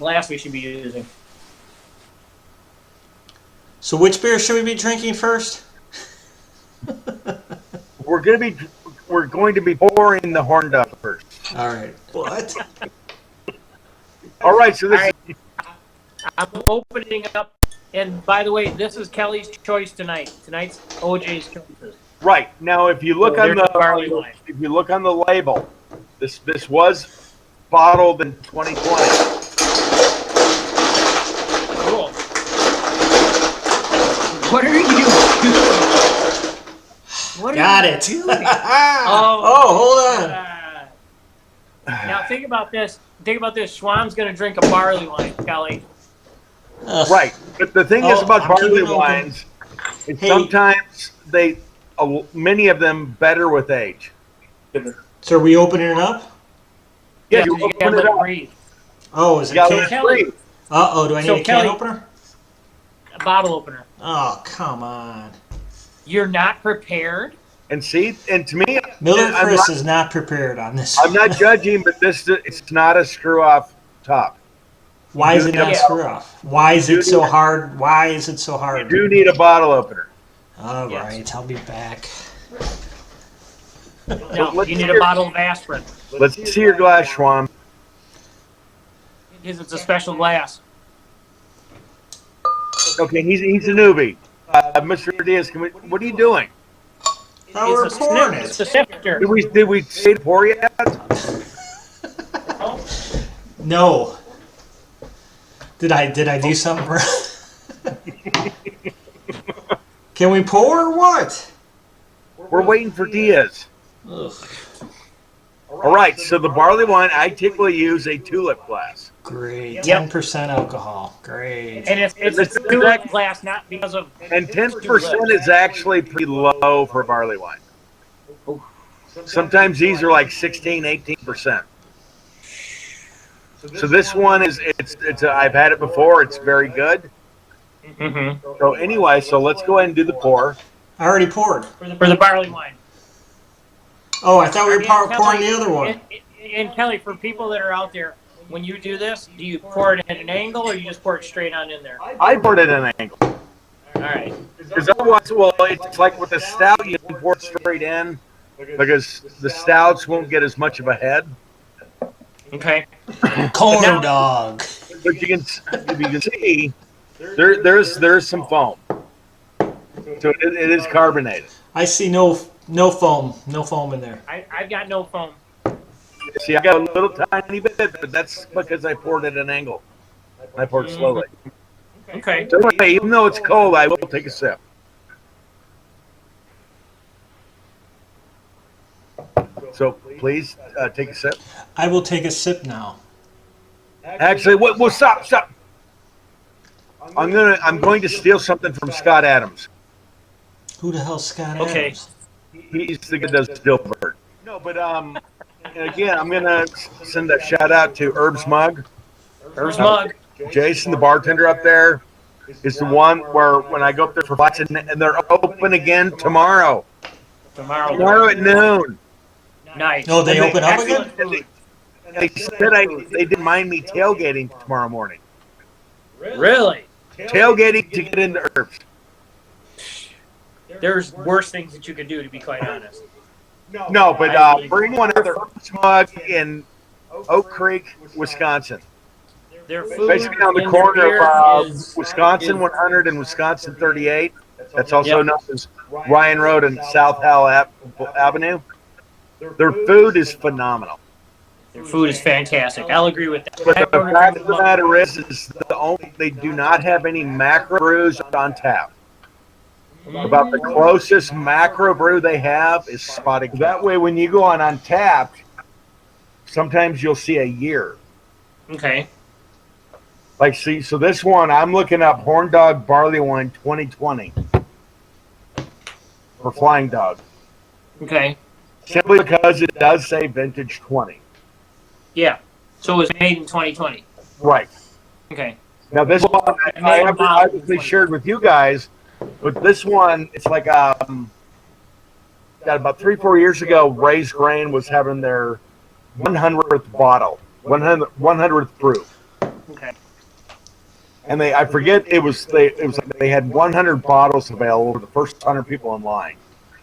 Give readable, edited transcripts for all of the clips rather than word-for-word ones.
glass we should be using. So which beer should we be drinking first? We're going to be pouring the Horn Dog first. All right. What? All right, so this is I'm opening up, and by the way, this is Kelly's choice tonight. Tonight's OJ's choices. right. Now if you look on There's the barley wine. if you look on the label, this was bottled in 2020. Cool. What are you doing? What Got are you it. doing? Oh, hold on. Now think about this. Think about this. Schwann's going to drink a barley wine, Kelly. Right, but the thing is about I'm barley keeping open. wines is Hey. sometimes many of them better with age. So are we opening it up? Yeah, you you gotta open let it it up. breathe. Oh, is it Yeah, can? let it Kelly. breathe. Uh-oh, do I need So a can Kelly- opener? A bottle opener. Oh, come on. You're not prepared? And see, and to me, Miller I'm Chris not- is not prepared on this. I'm not judging, but it's not a screw off top. Why is it not Yeah. screw off? Why is it so hard? Why is it so hard? You do need a bottle opener. All Yes. right, I'll be back. No, let's you need hear- a bottle of aspirin. Let's see your glass, Schwan. Because it's a special glass. Okay, he's a newbie. Mr. Diaz, what are you doing? Oh, we're It's a pouring It's it. a sifter. Did we say to pour yet? No. Did I do something wrong? Can we pour or what? We're waiting for Diaz. Ugh, All right, so the barley wine, I typically use a tulip glass. great. Yep. 10% alcohol. Great. And it's a tulip glass, not because of... And 10% is actually pretty low for barley wine. Sometimes these are like 16, 18%. So this one I've had it before. It's very good. Mm-hmm. So anyway, so let's go ahead and do the pour. I already poured. For the barley wine. Oh, I thought we were And pouring Kelly- the other one. And Kelly, for people that are out there, when you do this, do you pour it at an angle or you just pour it straight on in there? I poured it at an angle. All right. Because otherwise, well, it's like with the stout, you can pour it straight in because the stouts won't get as much of a head. Okay. Corn Now- dog. But you can see, there's some foam. So it is carbonated. I see no foam. No foam in there. I've got no foam. See, I got a little tiny bit, but that's because I poured at an angle. I poured slowly. Okay. So anyway, even though it's cold, I will take a sip. So please take a sip. I will take a sip now. Actually, well, stop. I'm going to steal something from Scott Adams. Who the hell's Scott Okay. Adams? He's the guy that does Dilbert. No, but again, I'm gonna send a shout out to Herb's Mug. Herb's Mug. Jason, the bartender up there, is the one where when I go up there for bites, and they're open again tomorrow. Tomorrow at noon. Nice. No, they And open up actually- again? They said they didn't mind me tailgating tomorrow morning. Really? Tailgating to get into Herb's. There's worse things that you could do, to be quite honest. No, but bring one other Herb's Mug in Oak Creek, Wisconsin. Their food Basically on the and corner their of beer is- Wisconsin 100 and Wisconsin 38. That's also known as Ryan Road and South Howell Avenue. Their food is phenomenal. Their food is fantastic. I'll agree with that. But I've the ordered fact from of the matter is they do not have any macro brews on tap. About the closest macro brew they have is Spotted Cow. That way, when you go on Untapped, sometimes you'll see a year. Okay. Like, see, so this one, I'm looking up Horn Dog Barley Wine 2020 for Flying Dog. Okay. Simply because it does say Vintage 20. Yeah. So it was made in 2020. Right. Okay. Now, this one, I obviously shared with you guys, but this one, it's like, got about 3-4 years ago, Ray's Grain was having their 100th bottle, 100th brew. Okay. And I forget it was they had 100 bottles available for the first 100 people in line.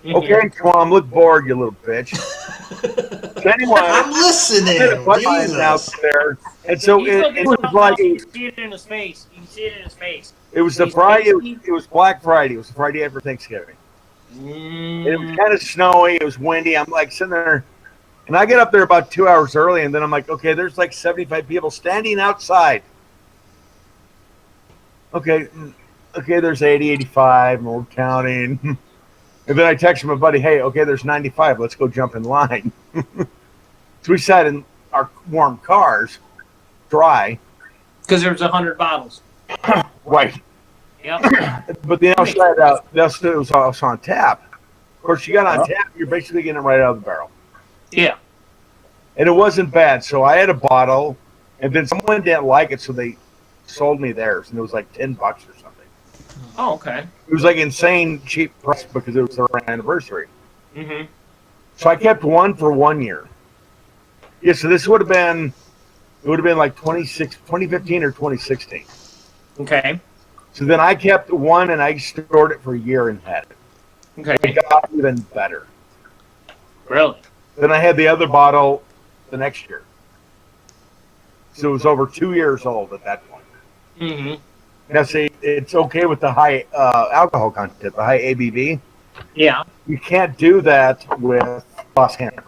Mhm. Okay, come on, look bored, you little bitch. So anyway, I'm listening. line out Jesus. there, and so He's looking it was something like else. You can see it in his face. You can see it in his face. it was the He's Friday. tasty. It was Black Friday. It was the Friday after Thanksgiving. It was Mm. kind of snowy. It was windy. I'm like sitting there, and I get up there about 2 hours early, and then I'm like, okay, there's like 75 people standing outside. Okay, there's 80, 85, and we're counting. And then I text my buddy, hey, okay, there's 95. Let's go jump in line. So we sat in our warm cars, dry. Because there was 100 bottles. Right. Yep. But the outside, it was also on tap. Of course, you got on tap, you're basically getting it right out of the barrel. Yeah. And it wasn't bad. So I had a bottle, and then someone didn't like it, so they sold me theirs, and it was like $10 or something. Oh, okay. It was like insane cheap price because it was their anniversary. Mm-hmm. So I kept one for 1 year. Yeah, so this would have been like 2015 or 2016. Okay. So then I kept one and I stored it for a year and had it. Okay. It got even better. Really? Then I had the other bottle the next year. So it was over 2 years old at that point. Mm-hmm. Now, see, it's okay with the high alcohol content, the high ABV. Yeah. You can't do that with Boss Hammer.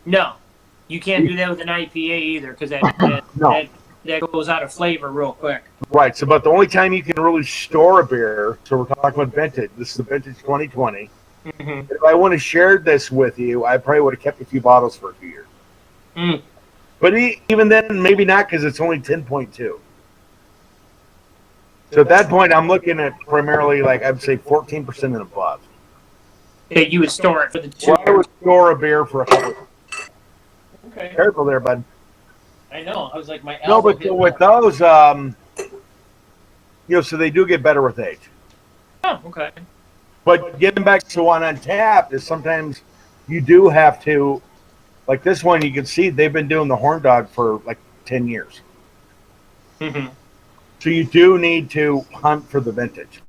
No. You can't do that with an IPA either because that goes out of flavor real quick. Right. So, but the only time you can really store a beer, so we're talking about vintage. This is the vintage 2020. Mm-hmm. If I would have shared this with you, I probably would have kept a few bottles for a few years. Mm. But even then, maybe not because it's only 10.2. So at that point, I'm looking at primarily, like, I'd say 14% and above. That you would store it for the 2 Well, I would store a beer for a couple. Okay. Careful there, bud. I know. I was like, my No, elbow but hit with more. those, so they do get better with age. Oh, okay. But getting back to one on tap is sometimes you do have to, like this one, you can see they've been doing the Horn Dog for like 10 years. Mm-hmm. So you do need to hunt for the vintage.